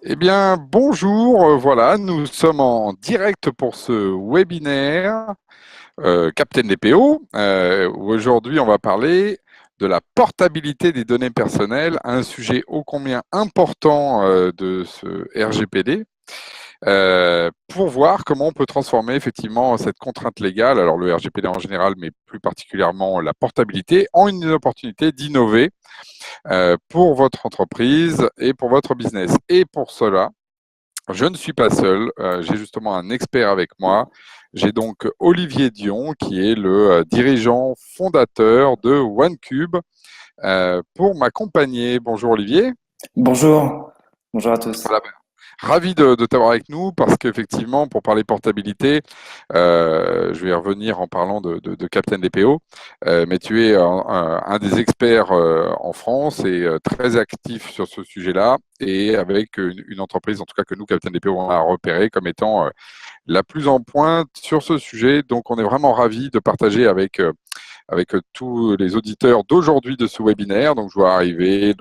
Eh bien, bonjour, voilà, nous sommes en direct pour ce webinaire Captain DPO, où aujourd'hui on va parler de la portabilité des données personnelles, un sujet ô combien important de ce RGPD, pour voir comment on peut transformer effectivement cette contrainte légale, alors le RGPD en général, mais plus particulièrement la portabilité, en une opportunité d'innover pour votre entreprise et pour votre business. Et pour cela, je ne suis pas seul, j'ai justement un expert avec moi. J'ai donc Olivier Dion, qui est le dirigeant fondateur de OneCube, pour m'accompagner. Bonjour Olivier. Bonjour, bonjour à tous. Voilà, ben, ravi de t'avoir avec nous parce qu'effectivement, pour parler portabilité, je vais y revenir en parlant de Captain DPO, mais tu es un des experts en France et très actif sur ce sujet-là et avec une entreprise, en tout cas que nous, Captain DPO, on a repéré comme étant la plus en pointe sur ce sujet. Donc, on est vraiment ravis de partager avec tous les auditeurs d'aujourd'hui de ce webinaire. Donc, je vois arriver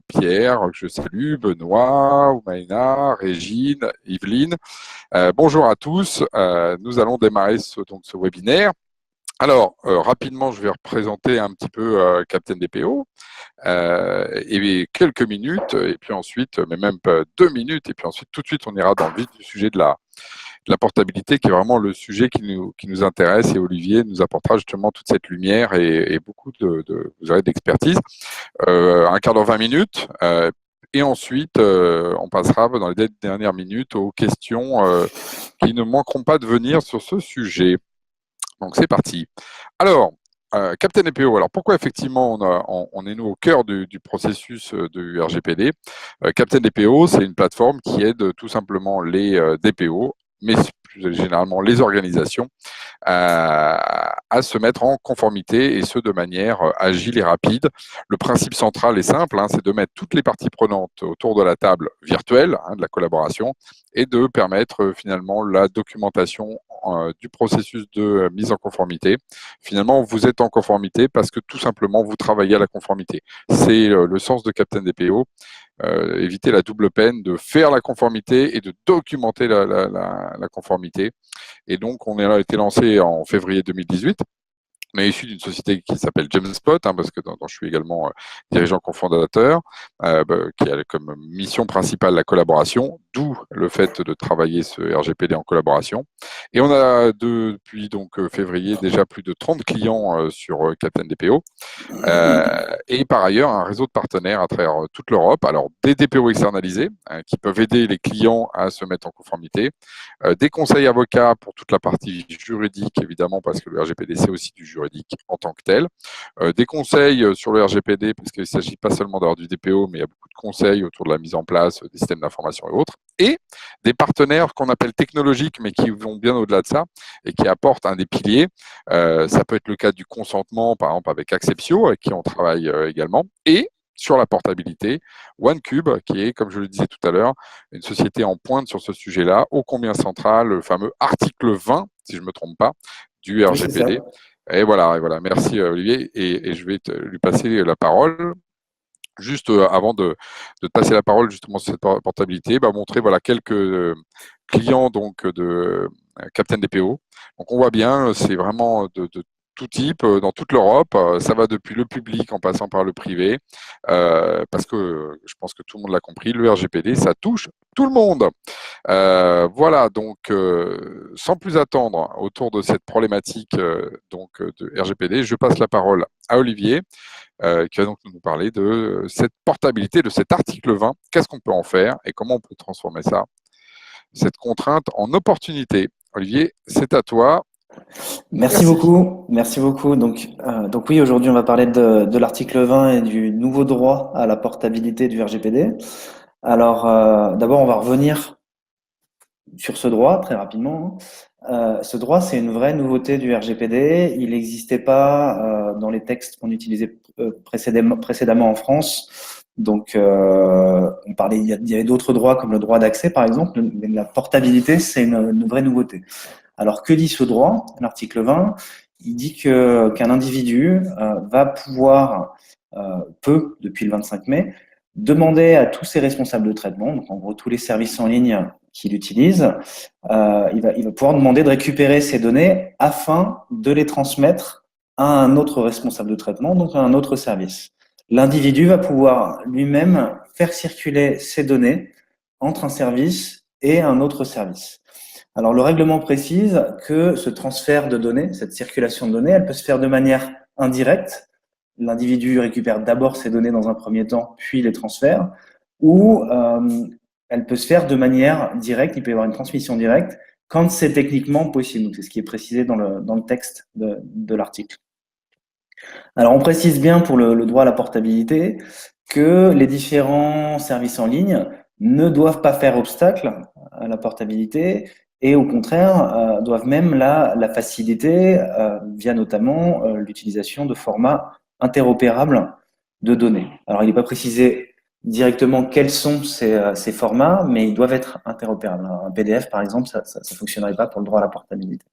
Pierre, que je salue, Benoît, Oumaina, Régine, Yveline. Bonjour à tous. Nous allons démarrer ce webinaire. Alors, rapidement, je vais représenter un petit peu Captain DPO et quelques minutes, et puis ensuite, mais même pas 2 minutes, et puis ensuite, tout de suite, on ira dans le vif du sujet de la portabilité, qui est vraiment le sujet qui nous intéresse, et Olivier nous apportera justement toute cette lumière et beaucoup vous aurez d'expertise. Un quart d'heure, 20 minutes, et ensuite, on passera dans les dernières minutes aux questions qui ne manqueront pas de venir sur ce sujet. Donc c'est parti. Alors, Captain EPO, alors pourquoi effectivement on est nous au cœur du processus du RGPD. Captain DPO, c'est une plateforme qui aide tout simplement les DPO, mais plus généralement les organisations, à se mettre en conformité, et ce de manière agile et rapide. Le principe central est simple, hein, c'est de mettre toutes les parties prenantes autour de la table virtuelle, hein, de la collaboration, et de permettre finalement la documentation du processus de mise en conformité. Finalement, vous êtes en conformité parce que tout simplement vous travaillez à la conformité. C'est le sens de Captain DPO. Éviter la double peine de faire la conformité et de documenter la conformité. Et donc, on a été lancé en février 2018. On est issu d'une société qui s'appelle Jamespot, hein, parce que dont je suis également dirigeant cofondateur, qui a comme mission principale la collaboration, d'où le fait de travailler ce RGPD en collaboration. Et on a depuis donc février déjà plus de 30 clients sur Captain DPO. Et par ailleurs, un réseau de partenaires à travers toute l'Europe. Alors, des DPO externalisés hein, qui peuvent aider les clients à se mettre en conformité, des conseils avocats pour toute la partie juridique, évidemment, parce que le RGPD, c'est aussi du juridique en tant que tel, des conseils sur le RGPD, parce qu'il ne s'agit pas seulement d'avoir du DPO, mais il y a beaucoup de conseils autour de la mise en place des systèmes d'information et autres, et des partenaires qu'on appelle technologiques, mais qui vont bien au-delà de ça, et qui apportent un des piliers. Ça peut être le cas du consentement, par exemple avec Acceptio, avec qui on travaille également, et sur la portabilité, OneCube, qui est, comme je le disais tout à l'heure, une société en pointe sur ce sujet-là, ô combien central, le fameux article 20, si je ne me trompe pas, du Oui, c'est ça. RGPD. Et voilà. Merci Olivier, et je vais lui passer la parole. Juste avant de te passer la parole justement sur cette portabilité, montrer voilà quelques clients donc de Captain DPO. Donc on voit bien, c'est vraiment de tout type dans toute l'Europe. Ça va depuis le public en passant par le privé, parce que je pense que tout le monde l'a compris, le RGPD, ça touche tout le monde. Voilà, donc sans plus attendre autour de cette problématique de RGPD, je passe la parole à Olivier, qui va donc nous parler de cette portabilité, de cet article 20. Qu'est-ce qu'on peut en faire et comment on peut transformer ça, cette contrainte, en opportunité. Olivier, c'est à toi. Merci Merci. beaucoup. Merci beaucoup. Donc oui, aujourd'hui, on va parler de l'article 20 et du nouveau droit à la portabilité du RGPD. Alors, d'abord, on va revenir sur ce droit très rapidement. Ce droit, c'est une vraie nouveauté du RGPD. Il n'existait pas dans les textes qu'on utilisait précédemment en France. Donc, on parlait, il y avait d'autres droits comme le droit d'accès, par exemple, mais la portabilité, c'est une vraie nouveauté. Alors, que dit ce droit? L'article 20, il dit qu'un individu va pouvoir, peut, depuis le 25 mai, demander à tous ses responsables de traitement, donc en gros tous les services en ligne qu'il utilise, il va pouvoir demander de récupérer ces données afin de les transmettre à un autre responsable de traitement, donc à un autre service. L'individu va pouvoir lui-même faire circuler ces données entre un service et un autre service. Alors, le règlement précise que ce transfert de données, cette circulation de données, elle peut se faire de manière indirecte. L'individu récupère d'abord ces données dans un premier temps, puis les transfère, ou elle peut se faire de manière directe, il peut y avoir une transmission directe, quand c'est techniquement possible. Donc, c'est ce qui est précisé dans le texte de l'article. Alors, on précise bien pour le droit à la portabilité que les différents services en ligne ne doivent pas faire obstacle à la portabilité et au contraire doivent même la faciliter via notamment l'utilisation de formats interopérables de données. Alors, il n'est pas précisé directement quels sont ces formats, mais ils doivent être interopérables. Alors, un PDF, par exemple, ça fonctionnerait pas pour le droit à la portabilité.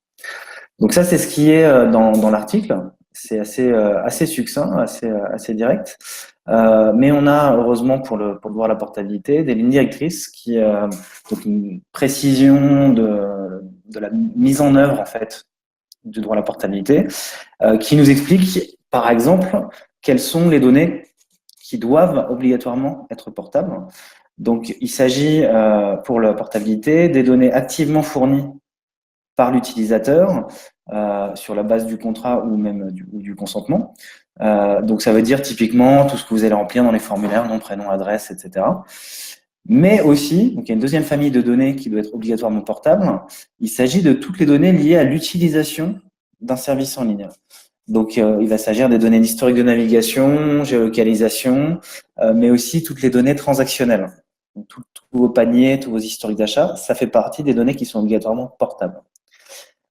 Donc ça, c'est ce qui est dans l'article. C'est assez succinct, assez direct. Mais on a, heureusement pour le droit à la portabilité, des lignes directrices qui donc une précision de la mise en œuvre en fait du droit à la portabilité, qui nous explique, par exemple, quelles sont les données qui doivent obligatoirement être portables. Donc, il s'agit pour la portabilité des données activement fournies par l'utilisateur sur la base du contrat ou même du consentement. Donc, ça veut dire typiquement tout ce que vous allez remplir dans les formulaires, nom, prénom, adresse, etc. Mais aussi, donc il y a une deuxième famille de données qui doit être obligatoirement portable. Il s'agit de toutes les données liées à l'utilisation d'un service en ligne. Donc, il va s'agir des données d'historique de navigation, géolocalisation, mais aussi toutes les données transactionnelles. Donc, tous vos paniers, tous vos historiques d'achat, ça fait partie des données qui sont obligatoirement portables.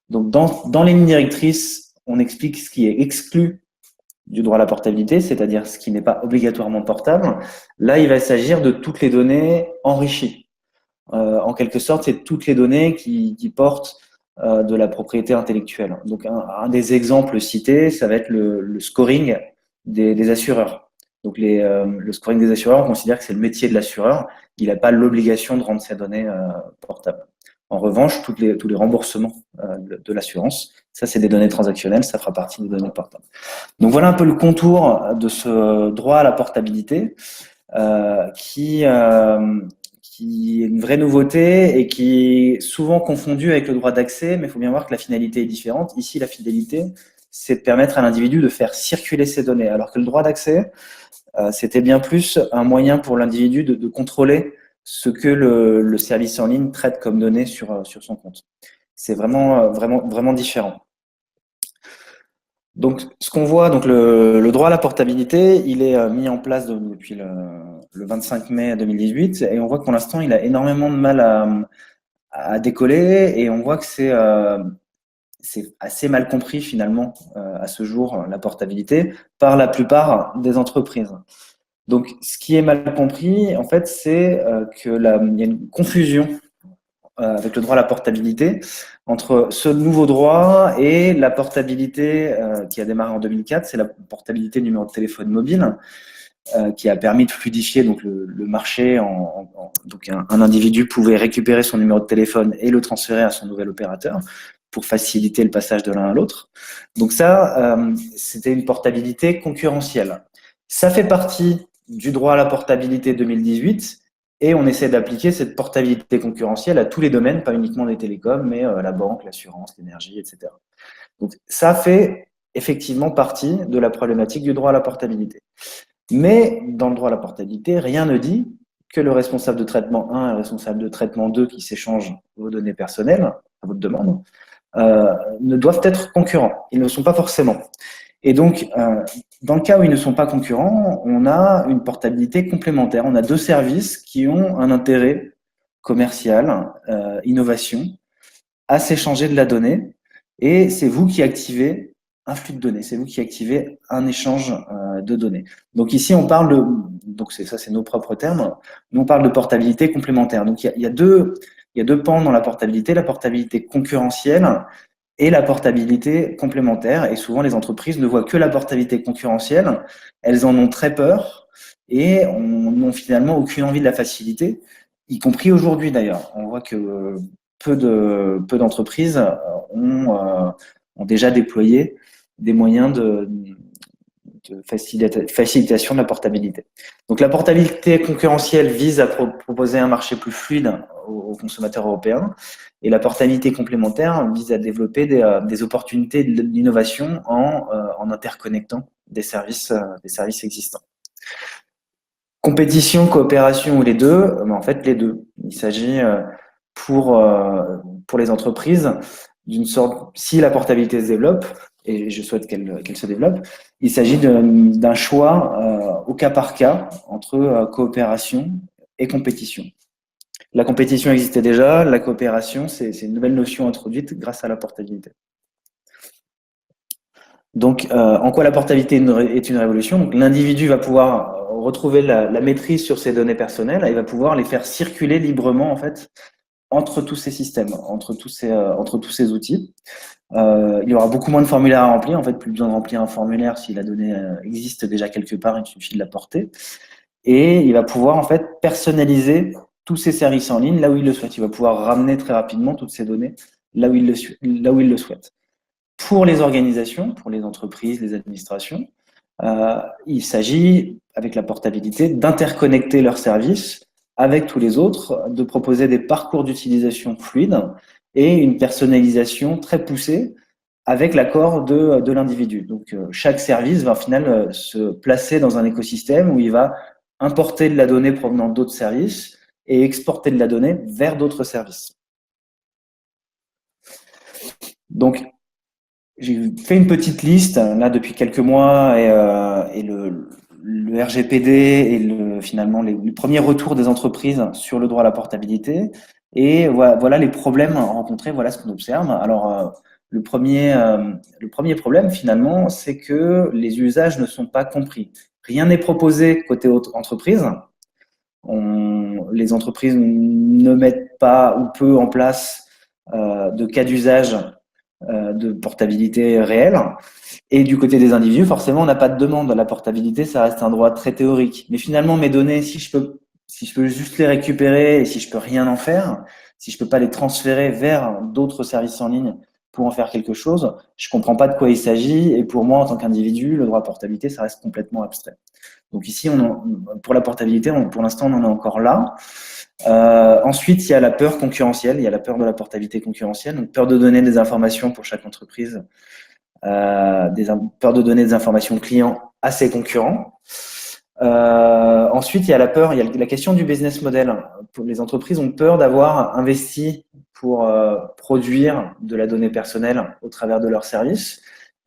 Donc, dans les lignes directrices, on explique ce qui est exclu du droit à la portabilité, c'est-à-dire ce qui n'est pas obligatoirement portable. Là, il va s'agir de toutes les données enrichies. En quelque sorte, c'est toutes les données qui portent de la propriété intellectuelle. Donc, un des exemples cités, ça va être le scoring des assureurs. Donc, le scoring des assureurs, on considère que c'est le métier de l'assureur. Il n'a pas l'obligation de rendre ces données portables. En revanche, tous les remboursements de l'assurance, ça, c'est des données transactionnelles, ça fera partie des données portables. Donc, voilà un peu le contour de ce droit à la portabilité qui est une vraie nouveauté et qui est souvent confondu avec le droit d'accès, mais il faut bien voir que la finalité est différente. Ici, la finalité, c'est de permettre à l'individu de faire circuler ses données, alors que le droit d'accès, c'était bien plus un moyen pour l'individu de contrôler ce que le service en ligne traite comme données sur son compte. C'est vraiment différent. Donc, ce qu'on voit, donc le droit à la portabilité, il est mis en place depuis le 25 mai 2018 et on voit que pour l'instant, il a énormément de mal à décoller et on voit que c'est assez mal compris finalement à ce jour, la portabilité, par la plupart des entreprises. Donc, ce qui est mal compris, en fait, c'est qu'il y a une confusion avec le droit à la portabilité entre ce nouveau droit et la portabilité qui a démarré en 2004, c'est la portabilité du numéro de téléphone mobile qui a permis de fluidifier donc le marché. Donc un individu pouvait récupérer son numéro de téléphone et le transférer à son nouvel opérateur pour faciliter le passage de l'un à l'autre. Donc ça, c'était une portabilité concurrentielle. Ça fait partie du droit à la portabilité 2018 et on essaie d'appliquer cette portabilité concurrentielle à tous les domaines, pas uniquement les télécoms, mais la banque, l'assurance, l'énergie, etc. Donc ça fait effectivement partie de la problématique du droit à la portabilité. Mais dans le droit à la portabilité, rien ne dit que le responsable de traitement 1 et le responsable de traitement 2 qui s'échangent vos données personnelles à votre demande ne doivent être concurrents. Ils ne le sont pas forcément. Et donc, dans le cas où ils ne sont pas concurrents, on a une portabilité complémentaire. On a deux services qui ont un intérêt commercial, innovation, à s'échanger de la donnée. Et c'est vous qui activez un flux de données. C'est vous qui activez un échange de données. Donc ici, on parle de, donc c'est nos propres termes. Nous, on parle de portabilité complémentaire. Donc il y a deux pans dans la portabilité concurrentielle et la portabilité complémentaire. Et souvent, les entreprises ne voient que la portabilité concurrentielle. Elles en ont très peur et n'ont finalement aucune envie de la facilité, y compris aujourd'hui d'ailleurs. On voit que peu d'entreprises ont déjà déployé des moyens de facilitation de la portabilité. Donc la portabilité concurrentielle vise à proposer un marché plus fluide aux consommateurs européens, et la portabilité complémentaire vise à développer des opportunités d'innovation en interconnectant des services existants. Compétition, coopération ou les deux, en fait les deux. Il s'agit pour les entreprises d'une sorte, si la portabilité se développe, et je souhaite qu'elle se développe, il s'agit d'un choix au cas par cas entre coopération et compétition. La compétition existait déjà, la coopération, c'est une nouvelle notion introduite grâce à la portabilité. Donc, en quoi la portabilité est une révolution? Donc, l'individu va pouvoir retrouver la maîtrise sur ses données personnelles et va pouvoir les faire circuler librement, en fait, entre tous ces systèmes, entre tous ces outils. Il y aura beaucoup moins de formulaires à remplir. En fait, plus besoin de remplir un formulaire si la donnée existe déjà quelque part, il suffit de la porter. Et il va pouvoir, en fait, personnaliser tous ces services en ligne là où il le souhaite. Il va pouvoir ramener très rapidement toutes ces données là où il le souhaite. Pour les organisations, pour les entreprises, les administrations, il s'agit, avec la portabilité, d'interconnecter leurs services avec tous les autres, de proposer des parcours d'utilisation fluides et une personnalisation très poussée avec l'accord de l'individu. Donc, chaque service va au final se placer dans un écosystème où il va importer de la donnée provenant d'autres services et exporter de la donnée vers d'autres services. Donc, j'ai fait une petite liste là depuis quelques mois et le RGPD et finalement les premiers retours des entreprises sur le droit à la portabilité. Et voilà les problèmes rencontrés, voilà ce qu'on observe. Alors, le premier problème finalement, c'est que les usages ne sont pas compris. Rien n'est proposé côté entreprise. Les entreprises ne mettent pas ou peu en place de cas d'usage de portabilité réelle. Et du côté des individus, forcément, on n'a pas de demande. La portabilité, ça reste un droit très théorique. Mais finalement, mes données, si je peux juste les récupérer et si je peux rien en faire, si je peux pas les transférer vers d'autres services en ligne pour en faire quelque chose, je comprends pas de quoi il s'agit. Et pour moi, en tant qu'individu, le droit à portabilité, ça reste complètement abstrait. Donc ici, pour la portabilité, pour l'instant, on en est encore là. Ensuite, il y a la peur concurrentielle, il y a la peur de la portabilité concurrentielle, donc peur de donner des informations pour chaque entreprise, peur de donner des informations clients à ses concurrents. Ensuite, il y a la question du business model. Les entreprises ont peur d'avoir investi pour produire de la donnée personnelle au travers de leurs services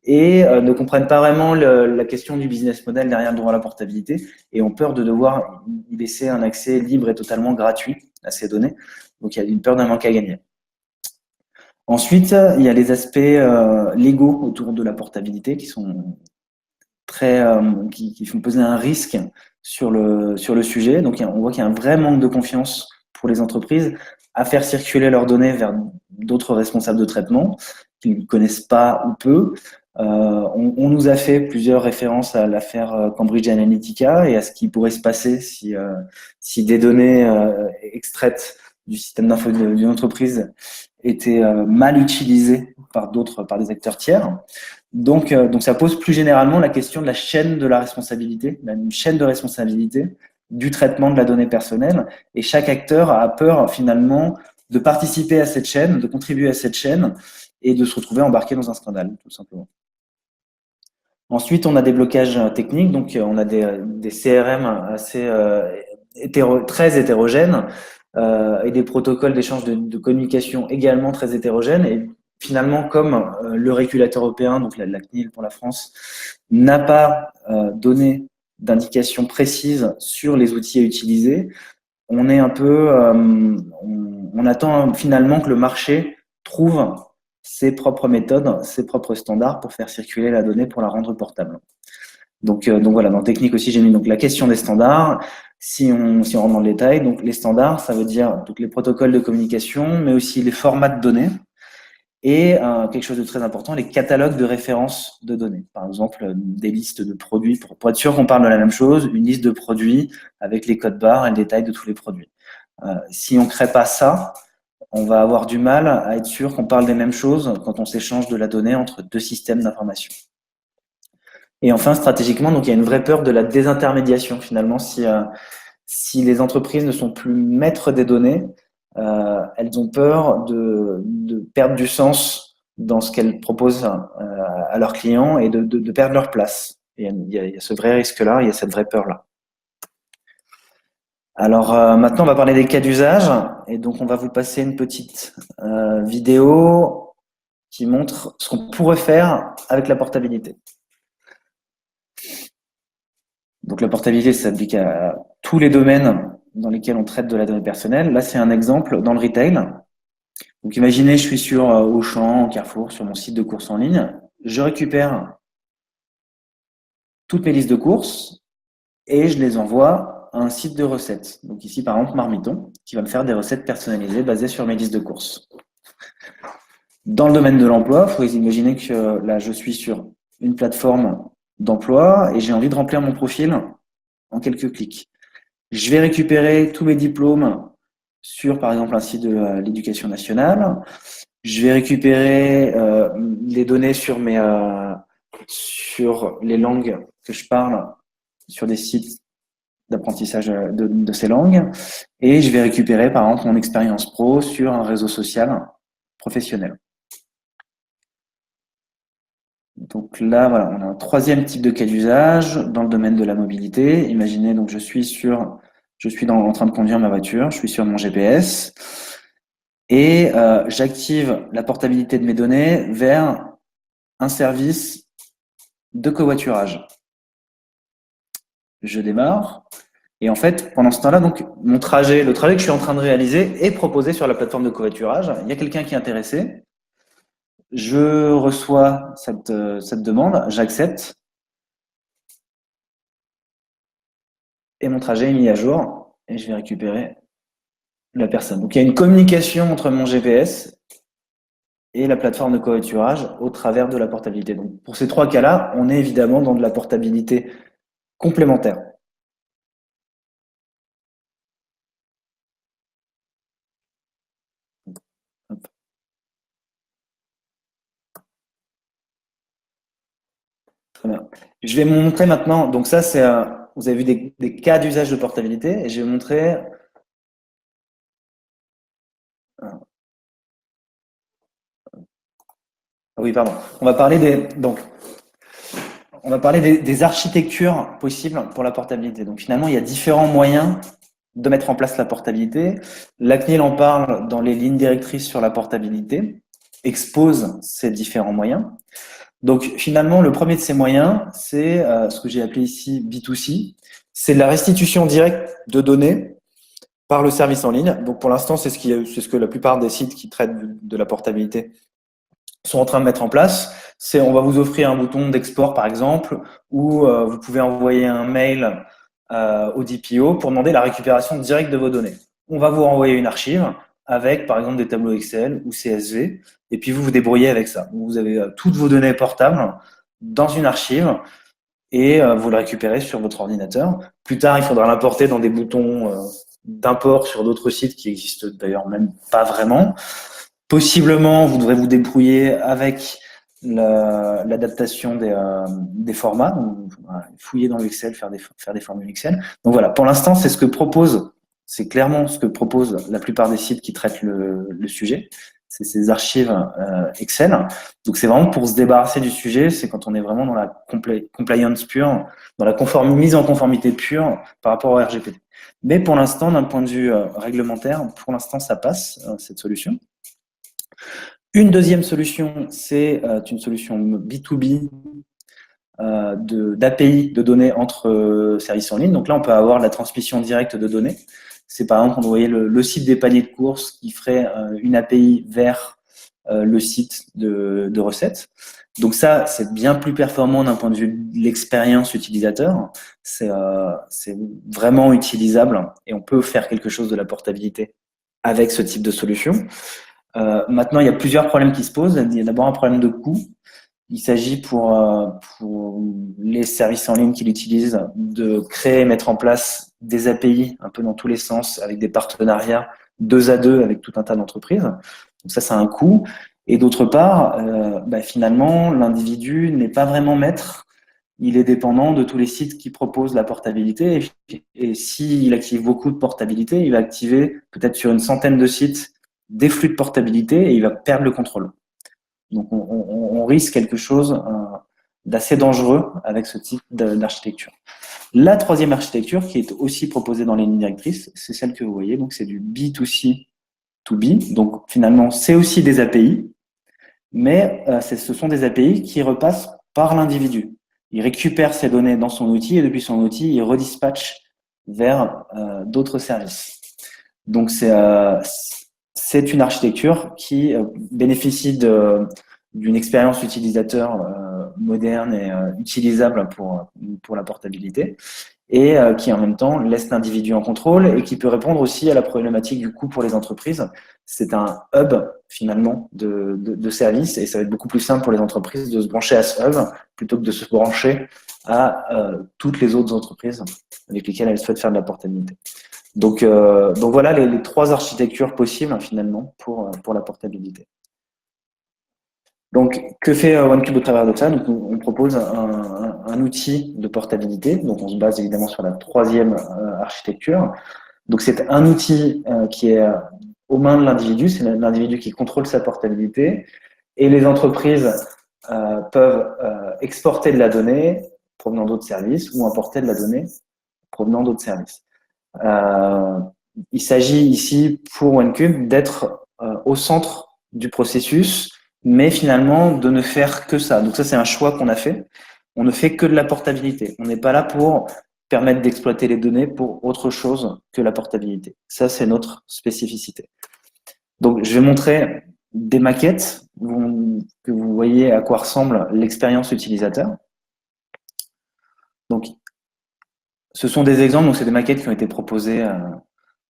et ne comprennent pas vraiment la question du business model derrière le droit à la portabilité et ont peur de devoir y laisser un accès libre et totalement gratuit à ces données. Donc, il y a une peur d'un manque à gagner. Ensuite, il y a les aspects légaux autour de la portabilité qui sont qui font peser un risque sur le sujet. Donc, on voit qu'il y a un vrai manque de confiance pour les entreprises à faire circuler leurs données vers d'autres responsables de traitement qu'ils ne connaissent pas ou peu. On nous a fait plusieurs références à l'affaire Cambridge Analytica et à ce qui pourrait se passer si des données extraites du système d'info d'une entreprise étaient mal utilisées par des acteurs tiers. Donc ça pose plus généralement la question de la chaîne de la responsabilité, une chaîne de responsabilité du traitement de la donnée personnelle. Et chaque acteur a peur finalement de participer à cette chaîne, de contribuer à cette chaîne et de se retrouver embarqué dans un scandale, tout simplement. Ensuite, on a des blocages techniques, donc on a des CRM assez très hétérogènes et des protocoles d'échange de communication également très hétérogènes. Et finalement, comme le régulateur européen, donc la CNIL pour la France, n'a pas donné d'indications précises sur les outils à utiliser, on est un peu, on attend finalement que le marché trouve ses propres méthodes, ses propres standards pour faire circuler la donnée pour la rendre portable. Donc voilà, dans technique aussi, j'ai mis donc la question des standards. Si on rentre dans le détail, donc les standards, ça veut dire donc les protocoles de communication, mais aussi les formats de données. Et quelque chose de très important, les catalogues de références de données. Par exemple, des listes de produits, pour être sûr qu'on parle de la même chose, une liste de produits avec les codes barres et le détail de tous les produits. Si on ne crée pas ça, on va avoir du mal à être sûr qu'on parle des mêmes choses quand on s'échange de la donnée entre deux systèmes d'information. Et enfin, stratégiquement, donc il y a une vraie peur de la désintermédiation finalement. Si les entreprises ne sont plus maîtres des données, elles ont peur de perdre du sens dans ce qu'elles proposent à leurs clients et de perdre leur place. Et il y a ce vrai risque-là, il y a cette vraie peur-là. Alors maintenant, on va parler des cas d'usage. Et donc, on va vous passer une petite vidéo qui montre ce qu'on pourrait faire avec la portabilité. Donc, la portabilité, ça s'applique à tous les domaines dans lesquels on traite de la donnée personnelle. Là, c'est un exemple dans le retail. Donc, imaginez, je suis sur Auchan, Carrefour, sur mon site de courses en ligne. Je récupère toutes mes listes de courses et je les envoie à un site de recettes. Donc ici, par exemple, Marmiton, qui va me faire des recettes personnalisées basées sur mes listes de courses. Dans le domaine de l'emploi, il faut imaginer que là, je suis sur une plateforme d'emploi et j'ai envie de remplir mon profil en quelques clics. Je vais récupérer tous mes diplômes sur, par exemple, un site de l'éducation nationale. Je vais récupérer les données sur les langues que je parle sur des sites d'apprentissage de ces langues. Et je vais récupérer, par exemple, mon expérience pro sur un réseau social professionnel. Donc là, voilà, on a un troisième type de cas d'usage dans le domaine de la mobilité. Imaginez, donc je suis en train de conduire ma voiture, je suis sur mon GPS et j'active la portabilité de mes données vers un service de covoiturage. Je démarre et en fait, pendant ce temps-là, donc le trajet que je suis en train de réaliser est proposé sur la plateforme de covoiturage. Il y a quelqu'un qui est intéressé. Je reçois cette demande, j'accepte et mon trajet est mis à jour et je vais récupérer la personne. Donc il y a une communication entre mon GPS et la plateforme de covoiturage au travers de la portabilité. Donc pour ces trois cas-là, on est évidemment dans de la portabilité complémentaire. Très bien. Je vais vous montrer maintenant, donc ça c'est, vous avez vu des cas d'usage de portabilité et je vais vous montrer. Oui, pardon. On va parler des architectures possibles pour la portabilité. Donc finalement, il y a différents moyens de mettre en place la portabilité. La CNIL en parle dans les lignes directrices sur la portabilité, expose ces différents moyens. Donc finalement, le premier de ces moyens, c'est ce que j'ai appelé ici B2C, c'est la restitution directe de données par le service en ligne. Donc pour l'instant, c'est ce que la plupart des sites qui traitent de la portabilité sont en train de mettre en place. C'est on va vous offrir un bouton d'export par exemple, où vous pouvez envoyer un mail au DPO pour demander la récupération directe de vos données. On va vous renvoyer une archive avec par exemple des tableaux Excel ou CSV, et puis vous vous débrouillez avec ça. Vous avez toutes vos données portables dans une archive et vous le récupérez sur votre ordinateur. Plus tard, il faudra l'importer dans des boutons d'import sur d'autres sites qui existent d'ailleurs même pas vraiment. Possiblement, vous devrez vous débrouiller avec l'adaptation des formats, donc, fouiller dans l'Excel, faire des formules Excel. Donc voilà, pour l'instant, c'est clairement ce que proposent la plupart des sites qui traitent le sujet. C'est ces archives Excel. Donc c'est vraiment pour se débarrasser du sujet, c'est quand on est vraiment dans la compliance pure, dans la mise en conformité pure par rapport au RGPD. Mais pour l'instant, d'un point de vue réglementaire, pour l'instant, ça passe, cette solution. Une deuxième solution, c'est une solution B2B d'API de données entre services en ligne. Donc là, on peut avoir la transmission directe de données. C'est par exemple, vous voyez le site des paniers de courses qui ferait une API vers le site de recettes. Donc ça, c'est bien plus performant d'un point de vue de l'expérience utilisateur. C'est vraiment utilisable et on peut faire quelque chose de la portabilité avec ce type de solution. Maintenant, il y a plusieurs problèmes qui se posent. Il y a d'abord un problème de coût. Il s'agit pour les services en ligne qui l'utilisent de créer et mettre en place des API un peu dans tous les sens avec des partenariats 2 à 2 avec tout un tas d'entreprises. Donc ça, c'est un coût. Et d'autre part, finalement, l'individu n'est pas vraiment maître. Il est dépendant de tous les sites qui proposent la portabilité. Et s'il active beaucoup de portabilité, il va activer peut-être sur une centaine de sites des flux de portabilité et il va perdre le contrôle. Donc, on risque quelque chose d'assez dangereux avec ce type d'architecture. La troisième architecture, qui est aussi proposée dans les lignes directrices, c'est celle que vous voyez. Donc, c'est du B2C to B. Donc, finalement, c'est aussi des API, mais ce sont des API qui repassent par l'individu. Il récupère ses données dans son outil et depuis son outil, il redispatche vers d'autres services. Donc, c'est une architecture qui bénéficie d'une expérience utilisateur moderne et utilisable pour la portabilité et qui en même temps laisse l'individu en contrôle et qui peut répondre aussi à la problématique du coût pour les entreprises. C'est un hub finalement de services et ça va être beaucoup plus simple pour les entreprises de se brancher à ce hub plutôt que de se brancher à toutes les autres entreprises avec lesquelles elles souhaitent faire de la portabilité. Donc voilà les 3 architectures possibles finalement pour la portabilité. Donc, que fait OneCube au travers de ça? Donc, on propose un outil de portabilité. Donc, on se base évidemment sur la 3e architecture. Donc, c'est un outil qui est aux mains de l'individu. C'est l'individu qui contrôle sa portabilité. Et les entreprises peuvent exporter de la donnée provenant d'autres services ou importer de la donnée provenant d'autres services. Il s'agit ici pour OneCube d'être au centre du processus, mais finalement de ne faire que ça. Donc ça, c'est un choix qu'on a fait. On ne fait que de la portabilité. On n'est pas là pour permettre d'exploiter les données pour autre chose que la portabilité. Ça, c'est notre spécificité. Donc, je vais montrer des maquettes que vous voyez à quoi ressemble l'expérience utilisateur. Donc, ce sont des exemples, donc c'est des maquettes qui ont été proposées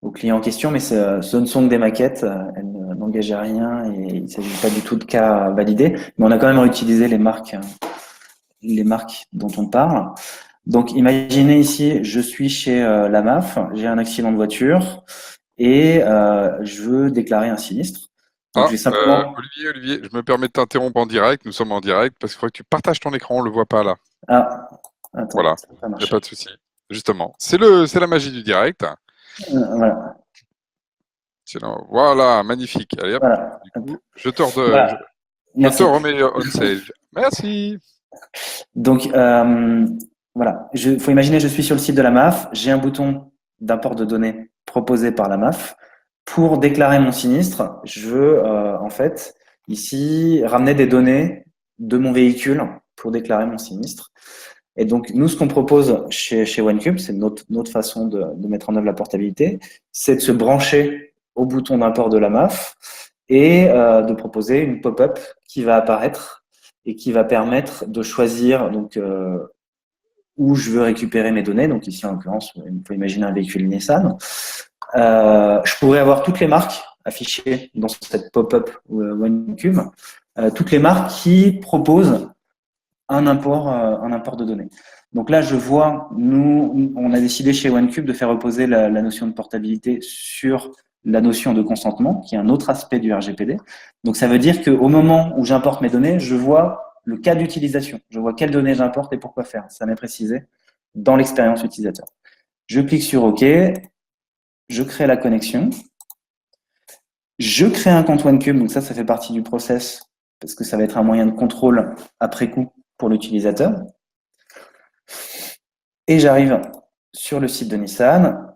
aux clients en question, mais ce ne sont que des maquettes, elles n'engagent à rien et il ne s'agit pas du tout de cas validés, mais on a quand même réutilisé les marques dont on parle. Donc, imaginez ici, je suis chez la MAF, j'ai un accident de voiture et je veux déclarer un sinistre. Donc, je vais simplement… Olivier, je me permets de t'interrompre en direct. Nous sommes en direct parce qu'il faut que tu partages ton écran. On le voit pas là. Ah, attends, Voilà, ça va il n'y a marcher. pas de souci. Justement, c'est la magie du direct. Voilà. Voilà, magnifique. Allez hop. Voilà. Du coup, je te Voilà. remets on stage. Merci. Donc, voilà. Il faut imaginer, je suis sur le site de la MAF, j'ai un bouton d'import de données proposé par la MAF. Pour déclarer mon sinistre, je veux en fait ici ramener des données de mon véhicule pour déclarer mon sinistre. Et donc, nous, ce qu'on propose chez OneCube, c'est notre façon de mettre en œuvre la portabilité, c'est de se brancher au bouton d'import de la MAF et de proposer une pop-up qui va apparaître et qui va permettre de choisir donc où je veux récupérer mes données. Donc ici, en l'occurrence, il faut imaginer un véhicule Nissan. Je pourrais avoir toutes les marques affichées dans cette pop-up OneCube, toutes les marques qui proposent un import de données. Donc là, je vois, nous, on a décidé chez OneCube de faire reposer la notion de portabilité sur la notion de consentement, qui est un autre aspect du RGPD. Donc ça veut dire qu'au moment où j'importe mes données, je vois le cas d'utilisation. Je vois quelles données j'importe et pourquoi faire. Ça m'est précisé dans l'expérience utilisateur. Je clique sur OK, je crée la connexion, je crée un compte OneCube, donc ça fait partie du process, parce que ça va être un moyen de contrôle après coup pour l'utilisateur. Et j'arrive sur le site de Nissan,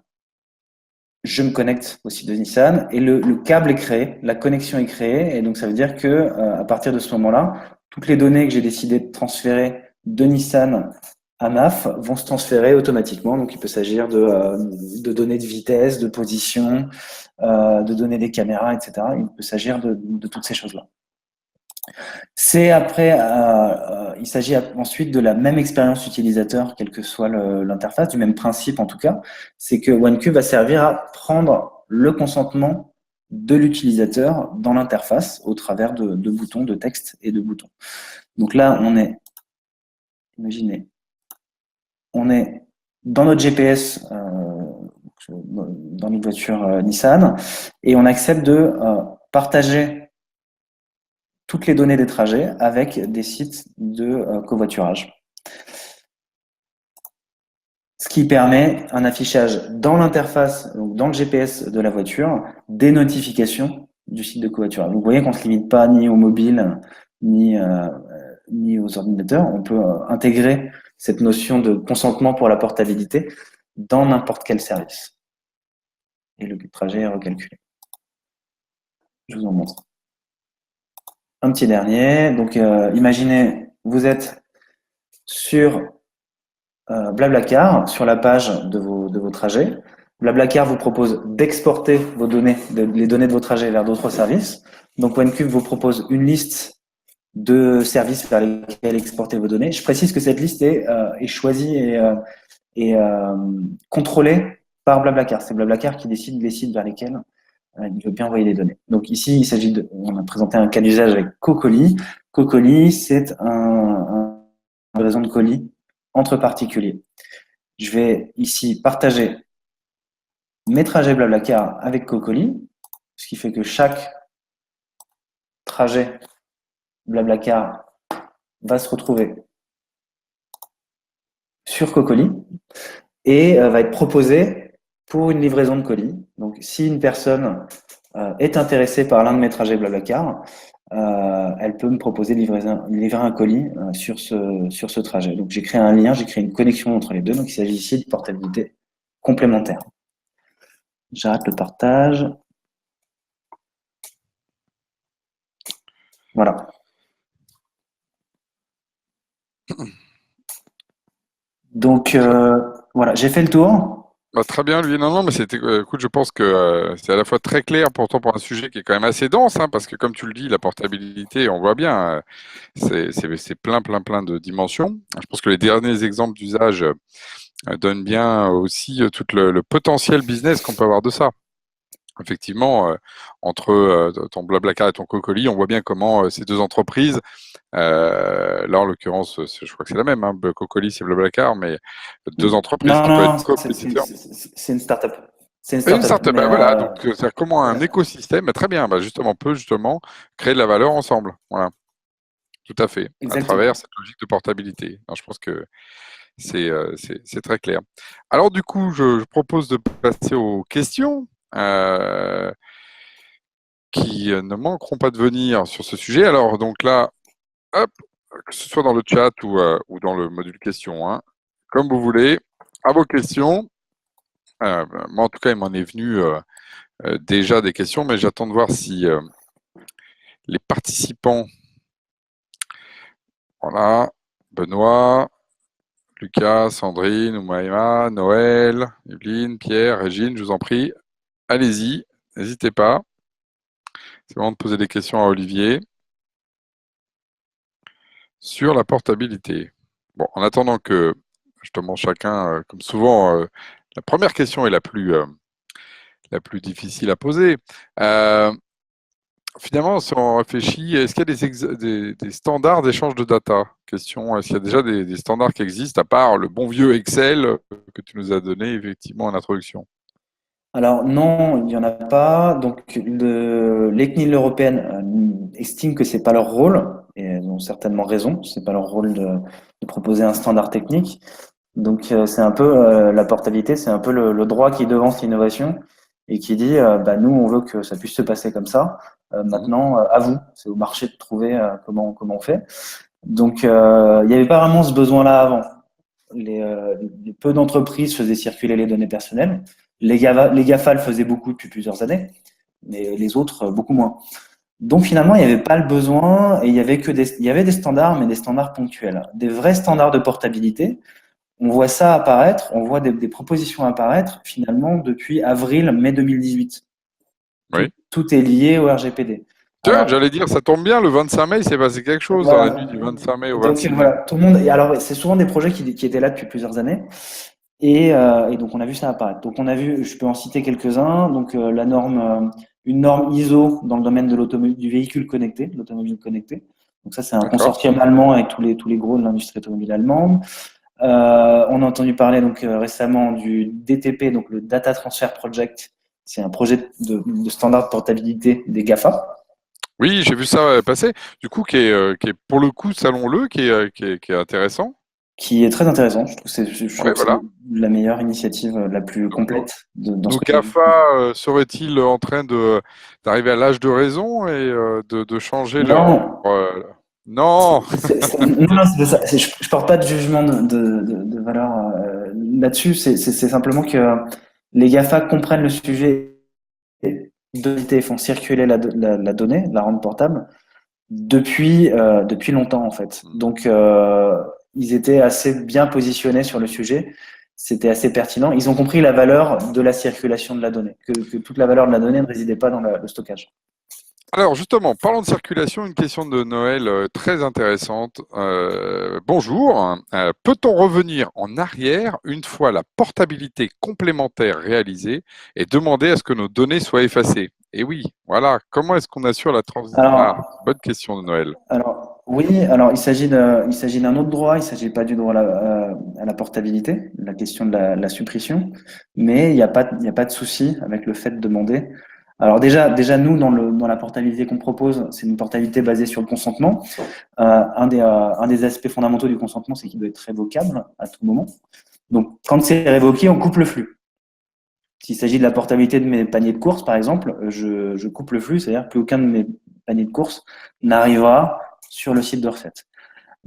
je me connecte au site de Nissan et le câble est créé, la connexion est créée et donc ça veut dire que à partir de ce moment-là, toutes les données que j'ai décidé de transférer de Nissan à MAF vont se transférer automatiquement. Donc il peut s'agir de données de vitesse, de position, de données des caméras, etc. Il peut s'agir de toutes ces choses-là. C'est après, il s'agit ensuite de la même expérience utilisateur, quelle que soit l'interface, du même principe en tout cas. C'est que OneCube va servir à prendre le consentement de l'utilisateur dans l'interface au travers de boutons, de texte et de boutons. Donc là, imaginez, on est dans notre GPS, dans notre voiture Nissan, et on accepte de partager toutes les données des trajets avec des sites de covoiturage. Ce qui permet un affichage dans l'interface, donc dans le GPS de la voiture, des notifications du site de covoiturage. Donc, vous voyez qu'on ne se limite pas ni aux mobiles, ni aux ordinateurs. On peut intégrer cette notion de consentement pour la portabilité dans n'importe quel service. Et le trajet est recalculé. Je vous en montre. Un petit dernier. Donc, imaginez, vous êtes sur Blablacar, sur la page de vos trajets. Blablacar vous propose d'exporter vos données, les données de vos trajets vers d'autres services. Donc, OneCube vous propose une liste de services vers lesquels exporter vos données. Je précise que cette liste est choisie et contrôlée par Blablacar. C'est Blablacar qui décide des sites vers lesquels il veut bien envoyer les données. Donc ici, il s'agit on a présenté un cas d'usage avec Cocoli. Cocoli, c'est un livraison de colis entre particuliers. Je vais ici partager mes trajets Blablacar avec Cocoli, ce qui fait que chaque trajet Blablacar va se retrouver sur Cocoli et va être proposé pour une livraison de colis. Donc, si une personne est intéressée par l'un de mes trajets Blablacar, elle peut me proposer de livrer un colis sur ce trajet. Donc, j'ai créé un lien, j'ai créé une connexion entre les deux. Donc, il s'agit ici de portabilité complémentaire. J'arrête le partage. Voilà. Donc, voilà, j'ai fait le tour. Bah, très bien, lui. Non, mais c'était. Écoute, je pense que c'est à la fois très clair, pourtant pour un sujet qui est quand même assez dense, hein, parce que comme tu le dis, la portabilité, on voit bien, c'est plein de dimensions. Je pense que les derniers exemples d'usage donnent bien aussi tout le potentiel business qu'on peut avoir de ça. Effectivement, entre ton Blablacar et ton Cocoli, on voit bien comment ces deux entreprises, là en l'occurrence, je crois que c'est la même, hein, Cocoli c'est Blablacar, mais deux entreprises qui peuvent Non, être compétiteurs. c'est une start-up. C'est une Et une start-up. startup, Mais ben voilà, donc c'est comment un voilà. écosystème, très bien, bah, justement, peut justement créer de la valeur ensemble. Voilà, tout à fait, à travers Exactement. cette logique de portabilité. Alors, je pense que c'est très clair. Alors du coup, je propose de passer aux questions. Qui ne manqueront pas de venir sur ce sujet. Alors, donc là, hop, que ce soit dans le chat ou dans le module questions, hein, comme vous voulez, à vos questions. Moi, en tout cas, il m'en est venu déjà des questions, mais j'attends de voir si les participants, voilà, Benoît, Lucas, Sandrine, Oumaima, Noël, Evelyne, Pierre, Régine, je vous en prie, allez-y, n'hésitez pas. C'est le moment de poser des questions à Olivier sur la portabilité. Bon, en attendant que justement chacun, comme souvent, la première question est la plus difficile à poser. Finalement, si on réfléchit, est-ce qu'il y a des standards d'échange de data? Question, est-ce qu'il y a déjà des standards qui existent, à part le bon vieux Excel que tu nous as donné effectivement en introduction? Alors non, il n'y en a pas. Donc l'ECNIL européenne estime que c'est pas leur rôle, et elles ont certainement raison. C'est pas leur rôle de proposer un standard technique. Donc c'est un peu la portabilité, c'est un peu le droit qui devance l'innovation et qui dit bah, nous on veut que ça puisse se passer comme ça. Mhm. Maintenant à vous, c'est au marché de trouver comment on fait. Donc il n'y avait pas vraiment ce besoin-là avant. Les peu d'entreprises faisaient circuler les données personnelles. Les GAFA le faisaient beaucoup depuis plusieurs années, mais les autres beaucoup moins. Donc finalement, il n'y avait pas le besoin et il y avait des standards, mais des standards ponctuels. Des vrais standards de portabilité, on voit ça apparaître, on voit des propositions apparaître finalement depuis avril-mai 2018. Oui. Tout est lié au RGPD. Tiens, Alors j'allais dire, ça tombe bien, le 25 mai, il s'est passé quelque chose dans la nuit voilà. du 25 mai au Donc 26 mai. voilà, tout le monde. Et alors c'est souvent des projets qui étaient là depuis plusieurs années. Et donc on a vu ça apparaître. Donc on a vu, je peux en citer quelques-uns. Donc la norme, une norme ISO dans le domaine de l'automobile, du véhicule connecté, de l'automobile connecté. Donc ça c'est un D'accord. consortium allemand avec tous les gros de l'industrie automobile allemande. On a entendu parler donc récemment du DTP, donc le Data Transfer Project. C'est un projet de standard de portabilité des GAFA, Oui, j'ai vu ça passer. Du coup, qui est pour le coup, salon-le, qui est intéressant. qui est très intéressant. Je trouve Ouais, que c'est voilà. la meilleure initiative, la plus Donc, complète dans ce nos que j'ai vu. GAFA seraient-ils en train d'arriver à l'âge de raison et de changer leur... Non, Non! non, c'est pas ça. Je porte pas de jugement de valeur là-dessus. C'est simplement que les GAFA comprennent le sujet de l'identité et font circuler la donnée, la rendre portable, depuis longtemps en fait. Donc ils étaient assez bien positionnés sur le sujet. C'était assez pertinent. Ils ont compris la valeur de la circulation de la donnée, que toute la valeur de la donnée ne résidait pas dans le stockage. Alors justement, parlons de circulation, une question de Noël très intéressante. Bonjour, peut-on revenir en arrière une fois la portabilité complémentaire réalisée et demander à ce que nos données soient effacées? Et oui, voilà, comment est-ce qu'on assure la transition? Ah, Alors, bonne question de Noël. oui, alors il s'agit d'un autre droit, il ne s'agit pas du droit à la portabilité, la question de la suppression, mais il y a pas de souci avec le fait de demander. Alors déjà nous, dans la portabilité qu'on propose, c'est une portabilité basée sur le consentement. Un des aspects fondamentaux du consentement, c'est qu'il doit être révocable à tout moment. Donc quand c'est révoqué, on coupe le flux. S'il s'agit de la portabilité de mes paniers de courses, par exemple, je coupe le flux, c'est-à-dire plus aucun de mes paniers de courses n'arrivera sur le site de recette.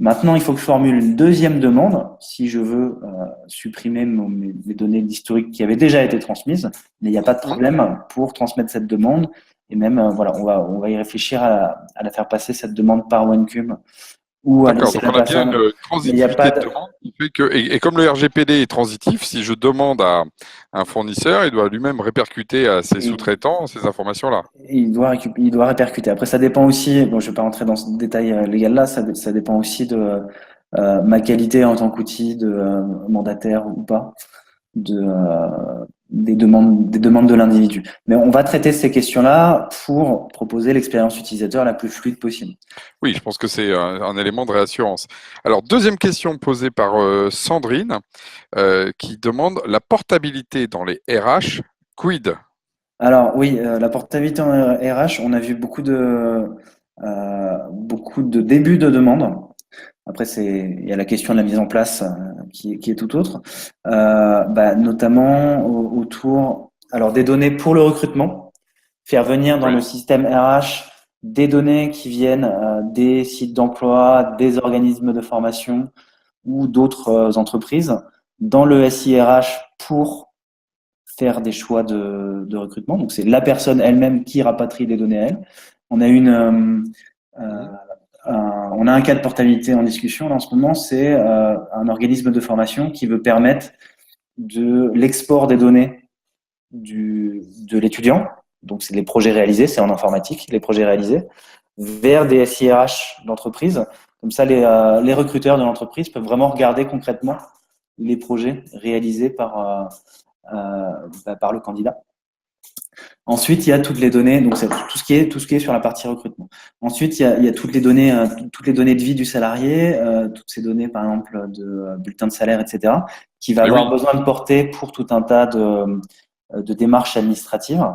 Maintenant, il faut que je formule une deuxième demande si je veux supprimer mes données d'historique qui avaient déjà été transmises. Mais il n'y a pas de Hmm. problème pour transmettre cette demande. Et même, voilà, on va y réfléchir à la faire passer cette demande par OneCube ou à D'accord, laisser donc la on a bien personne. une Mais il n'y a pas transitivité de de, demande qui fait que, et comme le RGPD est transitif, si je demande à un fournisseur, il doit lui-même répercuter à ses sous-traitants ces informations-là. il doit répercuter. Après, ça dépend aussi, bon, je ne vais pas rentrer dans ce détail légal là, ça dépend aussi de ma qualité en tant qu'outil de mandataire ou pas, des demandes de l'individu. Mais on va traiter ces questions-là pour proposer l'expérience utilisateur la plus fluide possible. Oui, je pense que c'est un élément de réassurance. Alors, deuxième question posée par Sandrine, qui demande la portabilité dans les RH, quid? Alors oui, la portabilité en RH, on a vu beaucoup de débuts de demandes. Après, il y a la question de la mise en place qui est tout autre. Notamment autour, alors des données pour le recrutement, faire venir dans Oui. le système RH des données qui viennent des sites d'emploi, des organismes de formation ou d'autres entreprises dans le SIRH pour faire des choix de recrutement. Donc c'est la personne elle-même qui rapatrie des données à elle. On a une Mhm. on a un cas de portabilité en discussion là, en ce moment, c'est un organisme de formation qui veut permettre de l'export des données de l'étudiant, donc c'est les projets réalisés, c'est en informatique, les projets réalisés, vers des SIRH d'entreprise. Comme ça, les recruteurs de l'entreprise peuvent vraiment regarder concrètement les projets réalisés par le candidat. Ensuite, il y a toutes les données, donc c'est tout ce qui est sur la partie recrutement. Ensuite, il y a toutes les données de vie du salarié, toutes ces données, par exemple, de bulletin de salaire, etc., qui va Et avoir oui. besoin de porter pour tout un tas de démarches administratives.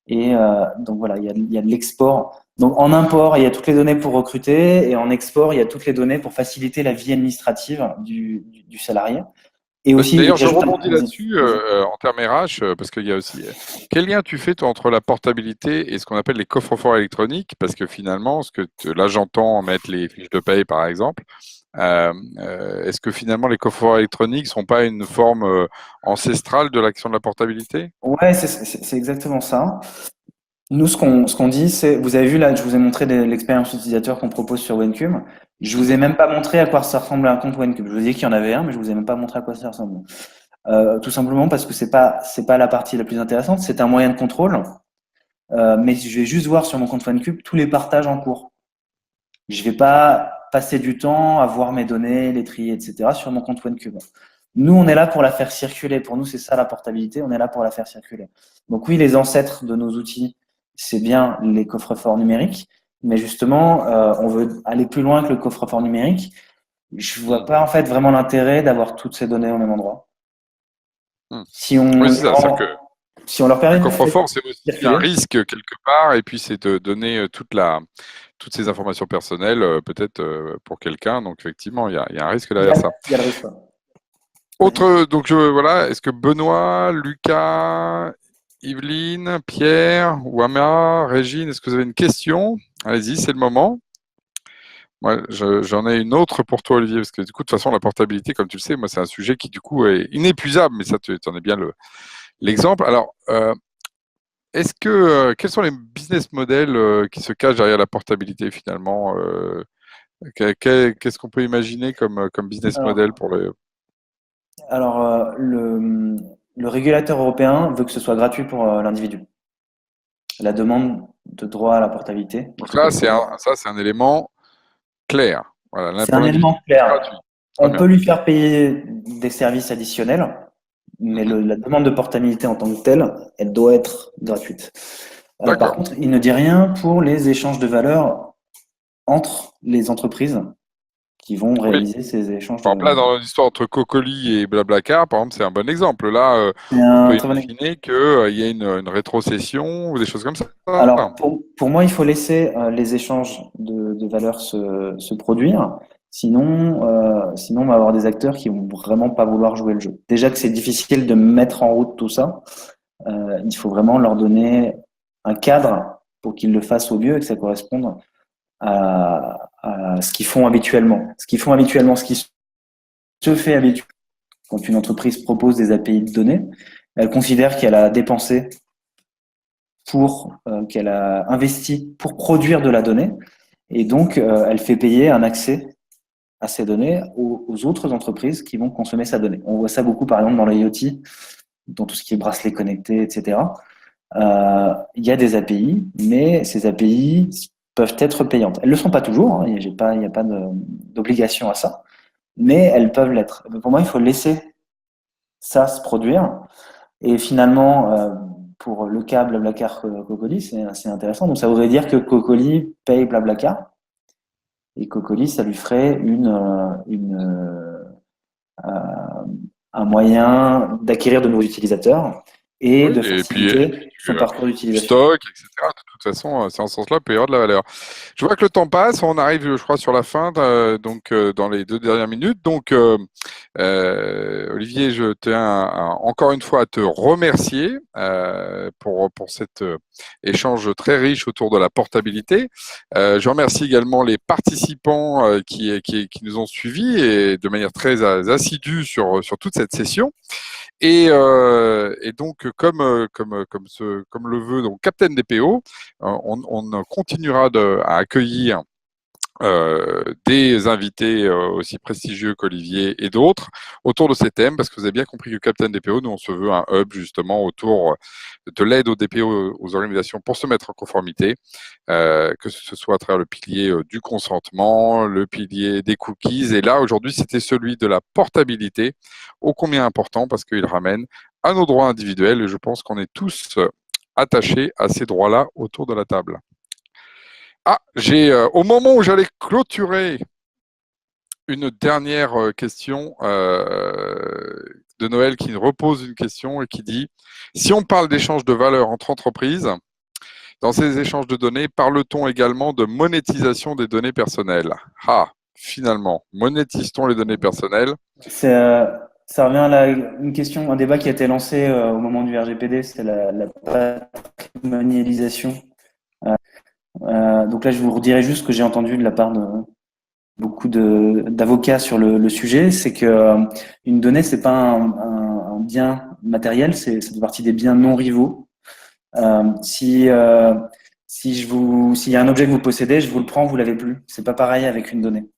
Et donc voilà, il y a de l'export. Donc en import, il y a toutes les données pour recruter, et en export, il y a toutes les données pour faciliter la vie administrative du salarié. Et aussi, D'ailleurs, je j'ajoute rebondis vas-y, là-dessus vas-y. en termes RH, parce qu'il y a aussi. Quel lien tu fais, toi, entre la portabilité et ce qu'on appelle les coffres-forts électroniques? Parce que finalement, là, j'entends mettre les fiches de paye, par exemple. Est-ce que finalement, les coffres-forts électroniques ne sont pas une forme ancestrale de l'action de la portabilité? Ouais, c'est exactement ça. Nous, ce qu'on dit, c'est, vous avez vu là, je vous ai montré l'expérience utilisateur qu'on propose sur WenCube. Je vous ai Mhm. même pas montré à quoi ça ressemble un compte WenCube. Je vous ai dit qu'il y en avait un, mais je vous ai même pas montré à quoi ça ressemble. Tout simplement parce que c'est pas la partie la plus intéressante. C'est un moyen de contrôle, mais je vais juste voir sur mon compte WenCube tous les partages en cours. Je vais pas passer du temps à voir mes données, les trier, etc. sur mon compte WenCube. Nous, on est là pour la faire circuler. Pour nous, c'est ça la portabilité. On est là pour la faire circuler. Donc oui, les ancêtres de nos outils, c'est bien les coffres-forts numériques. Mais justement, on veut aller plus loin que le coffre-fort numérique. Je vois Hmm. pas en fait vraiment l'intérêt d'avoir toutes ces données au même endroit. Hmm. Si on Oui, les c'est ça. C'est-à-dire que si on leur un permet de faire coffre-fort, c'est aussi un circuler, risque quelque part, et puis c'est de donner toutes ces informations personnelles, peut-être pour quelqu'un. Donc effectivement, il y a un risque derrière ça. il y a le risque. Vas-y. Autre, donc voilà, est-ce que Benoît, Lucas, Yveline, Pierre, Wama, Régine, est-ce que vous avez une question? Allez-y, c'est le moment. Moi, j'en ai une autre pour toi, Olivier, parce que du coup, de toute façon, la portabilité, comme tu le sais, moi, c'est un sujet qui, du coup, est inépuisable, mais ça, tu en es bien l'exemple. Alors, quels sont les business models qui se cachent derrière la portabilité, finalement? Qu'est-ce qu'on peut imaginer comme business model Alors, pour les... alors, le régulateur européen veut que ce soit gratuit pour l'individu. La demande de droit à la portabilité de Donc ce là, côté. c'est un élément clair. Voilà, là, C'est pour un l'individu, élément c'est clair. gratuit. Très On bien. peut lui faire payer des services additionnels, mais Mhm. la demande de portabilité en tant que telle, elle doit être gratuite. Par D'accord. contre, il ne dit rien pour les échanges de valeur entre les entreprises qui vont Oui. réaliser ces échanges Par de exemple, là, valeur. dans l'histoire entre Cocoli et Blablacar, par exemple, c'est un bon exemple. Là, C'est on un peut très bon exemple. imaginer qu'il y ait une rétrocession ou des choses comme ça. Alors, pour moi, il faut laisser les échanges de valeur se produire. Sinon, on va avoir des acteurs qui vont vraiment pas vouloir jouer le jeu. Déjà que c'est difficile de mettre en route tout ça, il faut vraiment leur donner un cadre pour qu'ils le fassent au mieux et que ça corresponde à ce qu'ils font habituellement. Ce qu'ils font habituellement, ce qui se fait habituellement quand une entreprise propose des API de données, elle considère qu'elle a dépensé qu'elle a investi pour produire de la donnée et donc elle fait payer un accès à ces données aux autres entreprises qui vont consommer sa donnée. On voit ça beaucoup par exemple dans l'IoT, dans tout ce qui est bracelet connecté, etc. Il y a des API, mais ces API peuvent être payantes. Elles ne le sont pas toujours, hein, il n'y a pas d'obligation à ça, mais elles peuvent l'être. Pour moi, il faut laisser ça se produire. Et finalement, pour le cas Blablacar Cocoli, c'est assez intéressant. Donc ça voudrait dire que Cocoli paye Blablacar et Cocoli, ça lui ferait un moyen d'acquérir de nouveaux utilisateurs et Oui, de et puis faciliter son parcours du d'utilisation. stock, etc. De toute façon, c'est en ce sens-là, il peut y avoir de la valeur. Je vois que le temps passe, on arrive, je crois, sur la fin, donc dans les 2 dernières minutes. Donc, Olivier, je tiens encore une fois à te remercier pour cet échange très riche autour de la portabilité. Je remercie également les participants qui nous ont suivis et de manière très assidue sur toute cette session. Et donc, comme le veut donc Captain DPO, on continuera à accueillir des invités aussi prestigieux qu'Olivier et d'autres autour de ces thèmes, parce que vous avez bien compris que Captain DPO, nous, on se veut un hub justement autour de l'aide aux DPO, aux organisations pour se mettre en conformité, que ce soit à travers le pilier du consentement, le pilier des cookies, et là, aujourd'hui, c'était celui de la portabilité, ô combien important, parce qu'il ramène à nos droits individuels, et je pense qu'on est tous attachés à ces droits-là autour de la table. Ah, au moment où j'allais clôturer une dernière question de Noël qui repose une question et qui dit, si on parle d'échange de valeur entre entreprises, dans ces échanges de données, parle-t-on également de monétisation des données personnelles? Ah, finalement, monétise-t-on les données personnelles? C'est, ça revient à une question, un débat qui a été lancé au moment du RGPD, c'est la patrimonialisation. Donc là, je vous redirai juste ce que j'ai entendu de la part de beaucoup d'avocats sur le sujet, c'est que une donnée, c'est pas un bien matériel, ça fait partie des biens non rivaux. Si s'il y a un objet que vous possédez, je vous le prends, vous l'avez plus. C'est pas pareil avec une donnée.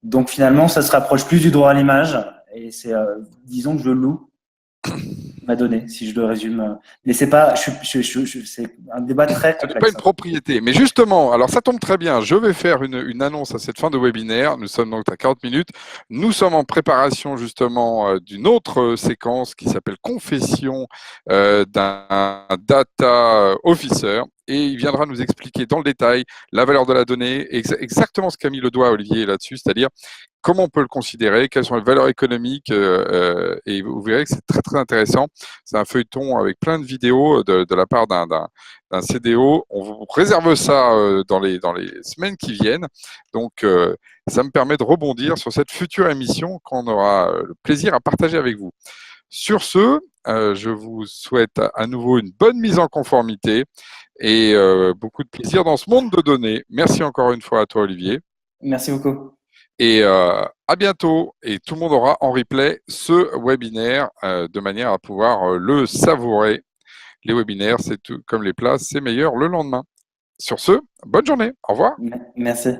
Donc finalement, ça se rapproche plus du droit à l'image et c'est disons que je loue ma donnée, si je le résume. Mais c'est pas, c'est un débat très Ce n'est pas complexe, une hein. propriété. Mais justement, alors ça tombe très bien. Je vais faire une annonce à cette fin de webinaire. Nous sommes donc à 40 minutes. Nous sommes en préparation justement d'une autre séquence qui s'appelle Confession d'un data officer. Et il viendra nous expliquer dans le détail la valeur de la donnée, exactement ce qu'a mis le doigt Olivier là-dessus, c'est-à-dire comment on peut le considérer, quelles sont les valeurs économiques, et vous verrez que c'est très très intéressant. C'est un feuilleton avec plein de vidéos de la part d'un CDO. On vous réserve ça dans les semaines qui viennent. Donc, ça me permet de rebondir sur cette future émission qu'on aura le plaisir à partager avec vous. Sur ce, je vous souhaite à nouveau une bonne mise en conformité et beaucoup de plaisir dans ce monde de données. Merci encore une fois à toi, Olivier. Merci beaucoup. Et à bientôt. Et tout le monde aura en replay ce webinaire de manière à pouvoir le savourer. Les webinaires, c'est tout comme les plats, c'est meilleur le lendemain. Sur ce, bonne journée. Au revoir. Merci.